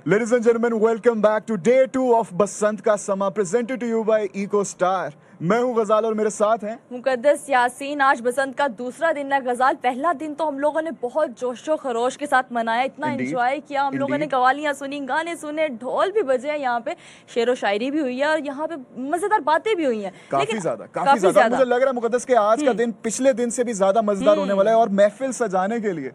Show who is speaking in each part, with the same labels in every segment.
Speaker 1: Ladies and gentlemen, welcome back to day 2 of बसंत का समा presented to you by Eco Star. मैं हूँ गजाल और मेरे साथ हैं
Speaker 2: मुकद्दस यासीन। आज बसंत का दूसरा दिन है गजाल। पहला दिन तो हम लोगों ने बहुत जोशो खरोश के साथ मनाया, इतना एंजॉय किया हम लोगों ने, कवालियाँ सुनी, गाने सुने, ढोल भी बजे हैं, यहाँ पे शेरो शायरी भी हुई है और यहाँ पे मजेदार बातें भी हुई हैं।
Speaker 1: काफी ज्यादा मुझे लग रहा है मुकद्दस के आज का दिन पिछले दिन से भी ज्यादा मजेदार होने वाला है। और महफिल सजाने के लिए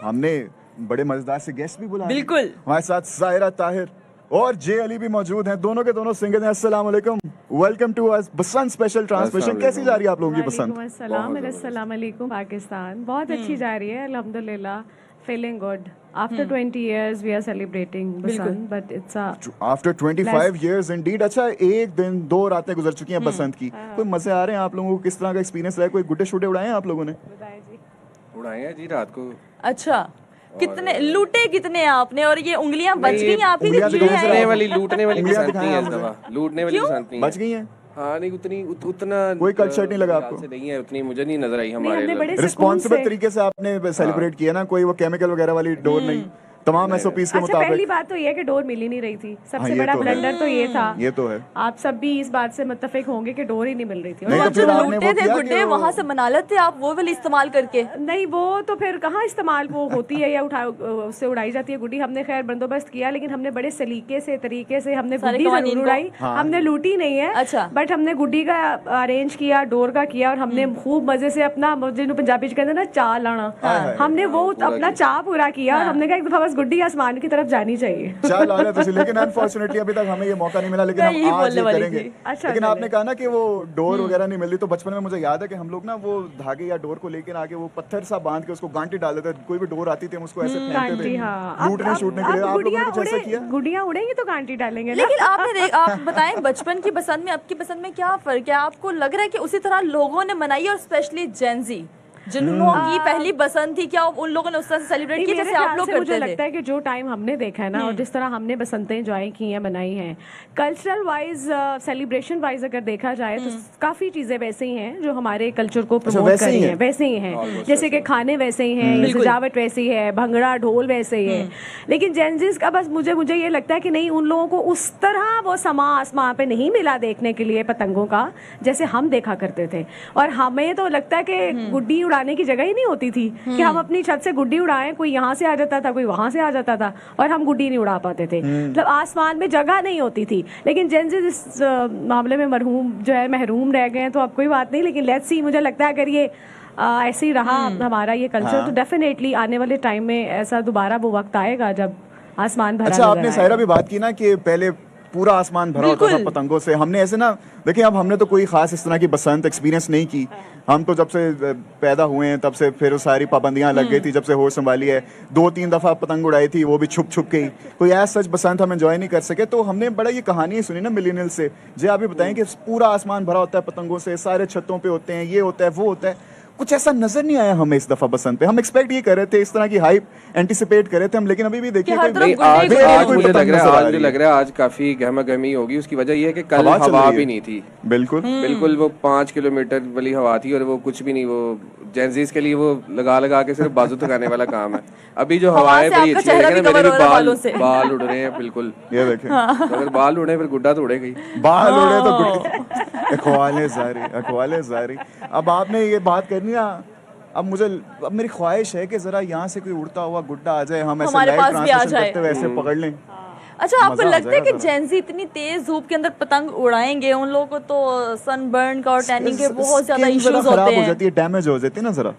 Speaker 1: हमने बड़े मजेदार से गेस्ट भी बुलाए।
Speaker 2: बिल्कुल,
Speaker 1: हमारे साथ साहिरा ताहिर और जे अली भी मौजूद हैं। दोनों के दोनों सिंगर हैं। अस्सलाम वालेकुम, welcome to us Basant special transmission. कैसी जा रही है आप लोगों की बसंत?
Speaker 3: अस्सलाम वालेकुम पाकिस्तान। बहुत अच्छी जा रही है अल्हम्दुलिल्लाह, feeling good. After 20 years we are celebrating Basant, but it's
Speaker 1: after 25 years indeed। अच्छा, एक दिन 2 रातें गुजर चुकी हैं बसंत की। कोई मजे आ रहे हैं आप लोगों को? किस तरह का एक्सपीरियंस रहा है? कोई गुड्डे शुड्डे उड़ाए हैं आप लोगों ने?
Speaker 4: उड़ाए हैं जी रात को।
Speaker 2: अच्छा, कितने लूटे कितने आपने? और ये उंगलियां बच गई आपकी?
Speaker 4: लूटने वाली बसंत नहीं है इस दफा, लूटने वाली बसंत नहीं है।
Speaker 1: बच गई हैं?
Speaker 4: हाँ नहीं, उतना
Speaker 1: कोई कल्चर नहीं लगा आपको?
Speaker 4: नहीं है उतनी, मुझे नहीं नजर आई हमारे।
Speaker 1: रिस्पॉन्सिबल तरीके से आपने सेलिब्रेट किया ना, कोई वो केमिकल वगैरह वाली डोर नहीं, तमाम एसओपीज के मुताबिक।
Speaker 3: पहली बात तो ये है कि डोर मिल ही नहीं रही थी। सबसे बड़ा ब्लंडर तो ये था।
Speaker 1: ये तो है,
Speaker 3: आप सब भी इस बात से मुत्तफिक होंगे कि डोर ही नहीं मिल रही थी।
Speaker 1: नहीं, तो फिर आपने
Speaker 2: लूटे थे गुड्डे, वहाँ से मना लेते आप वो वाली इस्तेमाल करके?
Speaker 3: नहीं, वो तो फिर कहाँ इस्तेमाल वो होती है या उससे उड़ाई जाती है गुड्डी। हमने खैर बंदोबस्त किया, लेकिन हमने बड़े सलीके से तरीके से हमने गुड्डी जरूर उड़ाई। हमने लूटी नहीं है।
Speaker 2: अच्छा,
Speaker 3: बट हमने गुड्डी का अरेंज किया, डोर का किया, और हमने खूब मजे से अपना, जिन्होंने पंजाबी कहते हैं ना चाह लाना, हमने वो अपना चाह पूरा किया। और हमने कहा एक दफा बस गुड्डी आसमान की तरफ जानी चाहिए।
Speaker 1: चल आ रहे लेकिन अनफॉर्चुनेटली अभी तक हमें ये मौका नहीं मिला, लेकिन हम आज ये करेंगे।
Speaker 3: अच्छा,
Speaker 1: लेकिन आपने कहा ना कि वो डोर वगैरह नहीं मिल रही, तो बचपन में मुझे याद है कि हम लोग ना वो धागे या डोर को लेकर आके वो पत्थर सा बांध के उसको गांटी डाल देते थे। कोई भी डोर आती थी हम उसको ऐसे फेंकते थे लूटने शूटने के लिए। आप लोगों ने कुछ ऐसा किया?
Speaker 3: गुड़ियां उड़ेंगी तो गांटी डालेंगे।
Speaker 2: लेकिन आपने आप बताएं, बचपन की पसंद में आपकी पसंद में क्या फर्क है? आपको लग रहा है कि उसी तरह लोगों ने मनाई, और स्पेशली जेनजी जिन्होंने पहली बसंत थी, क्या उन लोगों ने उस तरह से सेलिब्रेट किया जैसे आप लोग करते थे?
Speaker 3: मुझे लगता है कि जो टाइम हमने देखा है ना, और जिस तरह हमने बसंतें एंजॉय की हैं, मनाई हैं, कल्चरल वाइज, सेलिब्रेशन वाइज अगर देखा जाए तो काफी चीजें वैसे ही हैं जो हमारे कल्चर को प्रमोट कर रही हैं। वैसे ही हैं, जैसे कि खाने वैसे ही हैं, सजावट वैसी है, भंगड़ा ढोल वैसे ही है। लेकिन जेनजीज का बस मुझे ये लगता है कि नहीं, उन लोगों को उस तरह वो समा आसमां पे नहीं मिला देखने के लिए पतंगों का, जैसे हम देखा करते थे। और हमें तो लगता है कि गुड्डी उड़ाने की जगह ही नहीं होती थी कि हम अपनी छत से गुड्डी उड़ाएं। कोई यहाँ से आ जाता था, कोई वहां से आ जाता था, और हम गुड्डी नहीं उड़ा पाते थे। मतलब आसमान में जगह नहीं होती थी। लेकिन जेनजी इस मामले में महरूम रह गए हैं, तो अब कोई बात नहीं। लेकिन लेट्स सी, मुझे लगता है अगर ये ऐसे ही रहा हमारा ये कल्चर, तो डेफिनेटली आने वाले टाइम में ऐसा दोबारा वो वक्त आएगा जब आसमान भरा।
Speaker 1: अच्छा, आपने साहिरा भी बात की ना कि पहले पूरा आसमान भरा होता था पतंगों से। हमने ऐसे ना देखिए, अब हमने तो कोई खास इस तरह की बसंत एक्सपीरियंस नहीं की। हम तो जब से पैदा हुए हैं तब से फिर सारी पाबंदियां लग गई थी, जब से होश संभाली है। 2-3 दफा पतंग उड़ाई थी, वो भी छुप छुप के ही। कोई ऐसा सच बसंत हम एंजॉय नहीं कर सके। तो हमने बड़ा ये कहानी सुनी ना मिलेनियल से। जी आप भी बताएं कि पूरा आसमान भरा होता है पतंगों से, सारे छतों पे होते हैं, ये होता है वो होता है। कुछ ऐसा नजर नहीं आया हमें इस दफा बसंत पे। हम एक्सपेक्ट ये कर रहे थे, इस तरह की हाइप एंटिसिपेट कर रहे थे हम, लेकिन अभी भी देखिए
Speaker 4: आज मुझे लग रहा है आज काफी गहमा गहमी होगी। उसकी वजह ये है कि कल हवा भी नहीं थी। बिल्कुल वो 5 किलोमीटर वाली हवा थी, और वो कुछ भी नहीं, वो जेंजीज के लिए वो लगा के सिर्फ बाजू थकाने वाला काम है। अभी जो हवाएं बड़ी अच्छी है, मेरे भी बाल उड़ रहे हैं। बिल्कुल, ये देखें, अगर बाल उड़े फिर गुड्डा तो उड़ेगा ही।
Speaker 1: बाल उड़े तो गुड्डा। अखवाले जारी। अब आपने ये बात करनी ना, अब मेरी ख्वाहिश है कि जरा यहाँ से कोई उड़ता हुआ गुड्डा आ जाए, हम ऐसे लाइव ट्रांसमिशन करते हुए ऐसे पकड़ लें।
Speaker 2: अच्छा, आपको लगता है कि जेनजी इतनी तेज धूप के अंदर पतंग उड़ाएंगे? उन लोगों को तो सनबर्न का और टैनिंग के बहुत ज्यादा इश्यूज होते हैं, हो जाती है,
Speaker 1: डैमेज हो जाती है ना जरा।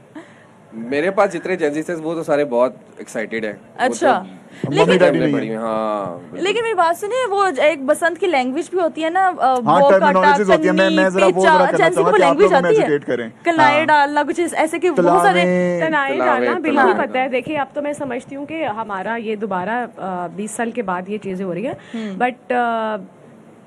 Speaker 4: मेरे पास जितने जेंजीज थे वो तो सारे बहुत एक्साइटेड हैं।
Speaker 2: अच्छा,
Speaker 4: लेकिन
Speaker 2: मेरी बात सुनिए, वो एक बसंत की लैंग्वेज भी होती है ना,
Speaker 1: टर्मिनोलॉजीज होती है। मैं जरा वो जरा कहना चाहूंगा कि आप लोग हमें एजुकेट करें।
Speaker 2: कलाए डालना, कुछ ऐसे कि बहुत सारे
Speaker 3: तनाए डालना, बिल्कुल पता है। देखिए, अब तो मैं समझती हूँ कि हमारा ये दोबारा 20 साल के बाद ये चीजें हो रही है, बट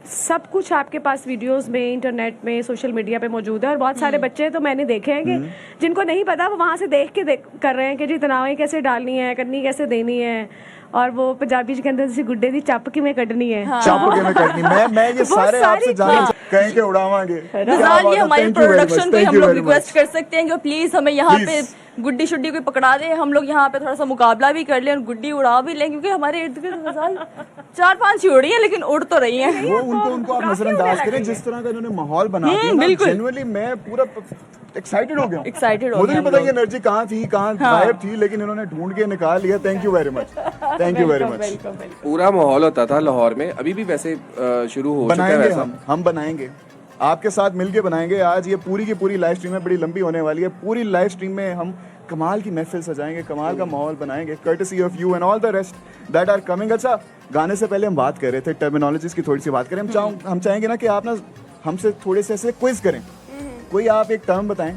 Speaker 3: सब कुछ आपके पास वीडियोस में, इंटरनेट में, सोशल मीडिया पे मौजूद है। और बहुत सारे बच्चे तो मैंने देखे हैं कि जिनको नहीं पता, वो वहाँ से देख के कर रहे हैं कि जी तनावें कैसे डालनी है, कन्नी कैसे देनी है, और वो पंजाबी के अंदर जैसे गुड्डे दी चप किवें कड्डनी है।
Speaker 1: चप किवें कड्डनी, मैं ये सारे आपसे जानना कहीं के उड़ावांगे।
Speaker 2: ये हमारे प्रोडक्शन को हम लोग रिक्वेस्ट कर सकते हैं कि प्लीज हमें यहाँ पे गुड्डी शुड्डी कोई पकड़ा दे, हम लोग यहाँ पे थोड़ा सा मुकाबला भी कर लें और गुड्डी उड़ा भी लें, क्योंकि हमारे इर्द गिर्द गजाल 4-5 ही उड़ी हैं लेकिन उड़ तो रही हैं।
Speaker 1: वो उनको आप नजरअंदाज करें, जिस तरह का इन्होंने माहौल बना दिया ना, जेन्युइनली मैं पूरा एक्साइटेड हो गया। मुझे नहीं पता ये एनर्जी कहाँ थी, कहाँ गायब थी, लेकिन इन्होंने ढूंढ के निकाल लिया। Thank you very much, thank you very much.
Speaker 4: पूरा माहौल होता था लाहौर में, अभी भी वैसे शुरू हो चुका है वैसा।
Speaker 1: हम बनाएंगे, आपके साथ मिलके बनाएंगे। आज ये पूरी की पूरी लाइव स्ट्रीम में बड़ी लंबी होने वाली है। पूरी लाइव स्ट्रीम में हम कमाल की महफिल सजाएंगे, कमाल का माहौल बनाएंगे, courtesy of you and all the rest that are coming. अच्छा, गाने से पहले हम बात कर रहे थे, टर्मिनोलॉजीज की थोड़ी सी बात करें। हम चाहेंगे ना कि आप ना हमसे थोड़े से ऐसे क्विज करें, कोई आप एक टर्म बताएं,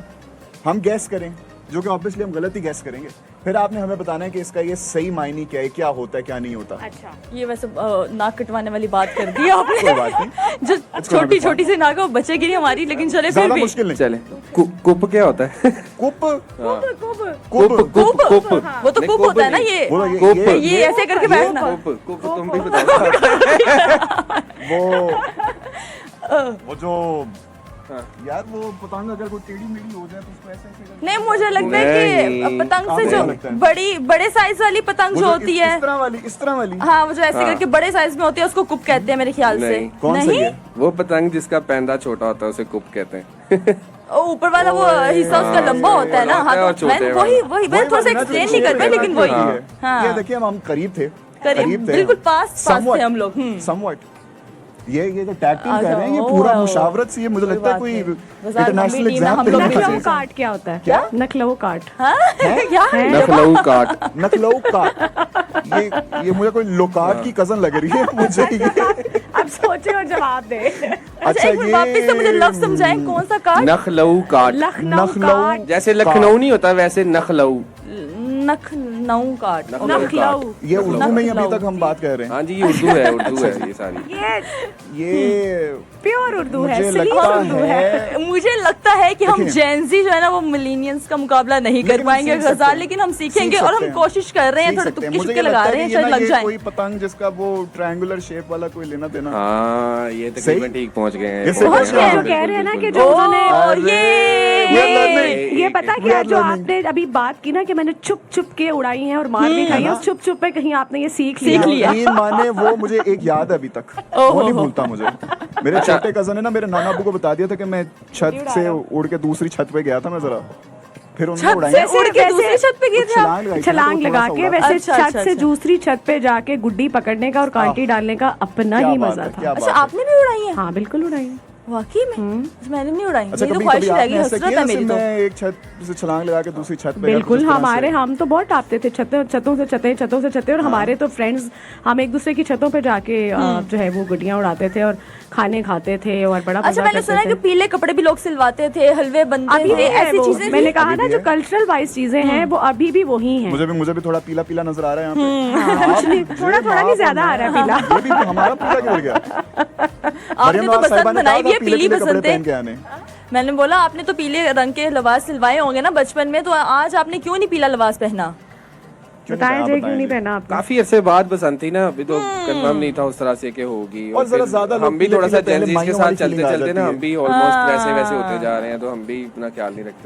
Speaker 1: हम गैस करें, जो कि ऑब्वियसली हम गलत ही गैस करेंगे, फिर आपने हमें बताना है कि इसका ये सही मायने क्या है, क्या होता है, क्या नहीं होता।
Speaker 3: अच्छा,
Speaker 2: ये वैसे नाक कटवाने वाली बात कर दी आपने।
Speaker 1: कोई बात नहीं,
Speaker 2: जो छोटी छोटी सी नाक है वो बचेगी नहीं हमारी, लेकिन चले फिर
Speaker 1: ज्यादा
Speaker 2: भी।
Speaker 1: मुश्किल नहीं।
Speaker 4: चले कुप क्या होता है?
Speaker 1: कुप
Speaker 4: कुप
Speaker 2: वो तो कुप होता है ना, ये ऐसे करके बैठना।
Speaker 4: कुप तुम भी बताओ।
Speaker 1: वो जो यार वो पतंग अगर कोई टेढ़ी मेढ़ी हो जाए तो उसको ऐसे ऐसे करके-
Speaker 2: नहीं, मुझे लगता है कि पतंग से जो बड़े साइज वाली पतंग जो होती है,
Speaker 1: इस तरह वाली
Speaker 2: हाँ, वो जो ऐसे करके बड़े साइज में होती है उसको कुप कहते हैं मेरे ख्याल से।
Speaker 4: नहीं।
Speaker 1: कौन सा ये?
Speaker 4: वो पतंग जिसका पैंदा छोटा होता है उसे कुप कहते हैं।
Speaker 2: ऊपर वाला वो हिस्सा उसका लंबा होता है ना। हाँ, तो वही मैं थोड़ा सा एक्सप्लेन नहीं कर पाई, लेकिन वही। हाँ,
Speaker 1: ये देखिए हम करीब थे,
Speaker 2: बिल्कुल पास थे हम लोग।
Speaker 1: समवट ये जो टैग टीम कर रहे हैं, ये पूरा मुशावरत से, ये मुझे लगता है कोई इंटरनेशनल एग्जाम पे
Speaker 3: नखलऊ काट क्या होता है?
Speaker 1: क्या?
Speaker 3: नखलऊ काट?
Speaker 2: क्या?
Speaker 4: नखलऊ काट।
Speaker 1: नखलऊ काट, ये मुझे कोई लोकाट की कजन लग रही है मुझे ये।
Speaker 3: अब सोचे और जवाब दे।
Speaker 2: अच्छा, एक बार वापस से मुझे लफ्ज समझाएं, कौन सा काट?
Speaker 4: नखलऊ काट।
Speaker 3: लखनऊ काट,
Speaker 4: जैसे लखनऊ नहीं होता वैसे नखलऊ।
Speaker 2: नखनऊ काट,
Speaker 3: नखलऊ।
Speaker 1: ये उर्दू में ही अभी तक हम बात कर रहे हैं।
Speaker 4: हाँ जी, ये उर्दू है ये सारी।
Speaker 1: ये
Speaker 3: प्योर उर्दू है,
Speaker 1: मुझे
Speaker 3: सलीम
Speaker 1: लगता
Speaker 3: उर्दू है।
Speaker 2: मुझे लगता है कि हम
Speaker 1: देखिए।
Speaker 2: जेंजी जो है ना वो मिलीनियंस का मुकाबला नहीं कर
Speaker 1: लेकिन
Speaker 2: पाएंगे
Speaker 1: सीख सकते
Speaker 2: गजाल,
Speaker 1: हैं।
Speaker 2: लेकिन हम सीखेंगे
Speaker 1: सीख
Speaker 2: और
Speaker 1: सकते
Speaker 2: हम
Speaker 1: हैं।
Speaker 2: कोशिश कर रहे हैं,
Speaker 1: सीख
Speaker 2: थोड़े
Speaker 1: सकते हैं।
Speaker 2: तुक्के
Speaker 1: मुझे
Speaker 2: शुक्के
Speaker 1: ये
Speaker 2: लगा
Speaker 1: लगता
Speaker 2: रहे
Speaker 1: है
Speaker 2: हैं,
Speaker 1: कि
Speaker 2: शायद
Speaker 1: ना
Speaker 2: लग
Speaker 1: ये
Speaker 2: जाए।
Speaker 1: कोई पतंग जिसका वो ट्रायंगुलर शेप वाला कोई लेना देना।
Speaker 4: हाँ, ये तकरीबन ठीक पहुंच गए हैं।
Speaker 1: ये सही
Speaker 3: पहुंच गए, जो कह रहे हैं ना कि जो उन्होंने ये पता क्या, जो आपने अभी बात की ना कि मैंने चुप चुप के उड़ाई है और मार भी खाई है, उस चुप चुप पे कहीं आपने ये सीख लिया।
Speaker 1: यकीन माने वो मुझे एक याद है अभी तक, वो नहीं भूलता मुझे। मेरे छोटे कजन ने ना मेरे नाना अब्बू को बता दिया था कि मैं छत से उड़ के दूसरी छत पे गया था मैं जरा, फिर उन्होंने उड़ाई
Speaker 2: छत से उड़ के दूसरी छत पे गए थे आप?
Speaker 3: छलांग लगा के, वैसे छत से दूसरी छत पे जाके गुड्डी पकड़ने का और कांटी डालने का अपना ही मजा था।
Speaker 2: अच्छा, आपने भी उड़ाई है?
Speaker 3: हाँ, बिल्कुल उड़ाई है।
Speaker 2: वाकई में? मैंने नहीं उड़ाई।
Speaker 1: अच्छा,
Speaker 2: मेरी तो
Speaker 1: कभी
Speaker 2: ख्वाहिश
Speaker 1: आपने
Speaker 2: रह गई,
Speaker 1: ऐसा
Speaker 2: हसरत
Speaker 1: किया
Speaker 2: है
Speaker 1: जैसे
Speaker 2: मेरी तो।
Speaker 1: मैं एक छत से छलांग लगा के दूसरी छत पे
Speaker 3: बिल्कुल, हम तो बहुत टापते थे, छतों से छतें, और हमारे तो फ्रेंड्स, हम एक दूसरे की छतों पे जाके जो है वो गुड्डियां उड़ाते थे और खाने खाते थे और बड़ा मजा
Speaker 2: अच्छा, मैंने सुना है कि पीले कपड़े भी लोग सिलवाते थे, हलवे बनते
Speaker 3: अभी
Speaker 2: थे, ऐसी चीजें।
Speaker 3: मैंने कहा ना, जो कल्चरल वाइज चीजें हैं वो अभी भी वही हैं।
Speaker 1: मुझे भी थोड़ा पीला पीला नजर आ रहा है यहाँ पे।
Speaker 3: थोड़ा नहीं, ज्यादा आ रहा है पीला।
Speaker 1: ये भी हमारा पीला क्यों हो गया?
Speaker 2: आपने तो पसंद बनाई भी है, पीली पसंद है।
Speaker 1: क्या आने?
Speaker 2: मैंने बोला आपने तो पीले रंग के लिबास सिलवाए होंगे ना बचपन में, तो आज आपने क्यों नहीं पीला लिबास पहना?
Speaker 3: बताएं क्यों नहीं पहना आपने?
Speaker 4: काफी अरसे बाद बसंत थी ना, अभी तो कंफर्म नहीं था उस तरह से कि होगी।
Speaker 1: और जरा ज्यादा
Speaker 4: हम भी थोड़ा सा जेंजीज के साथ चलते
Speaker 1: फीलिंग आ
Speaker 4: चलते ना,
Speaker 1: जाती
Speaker 4: हम भी ऑलमोस्ट वैसे होते जा रहे हैं, तो हम भी इतना ख्याल नहीं रखते।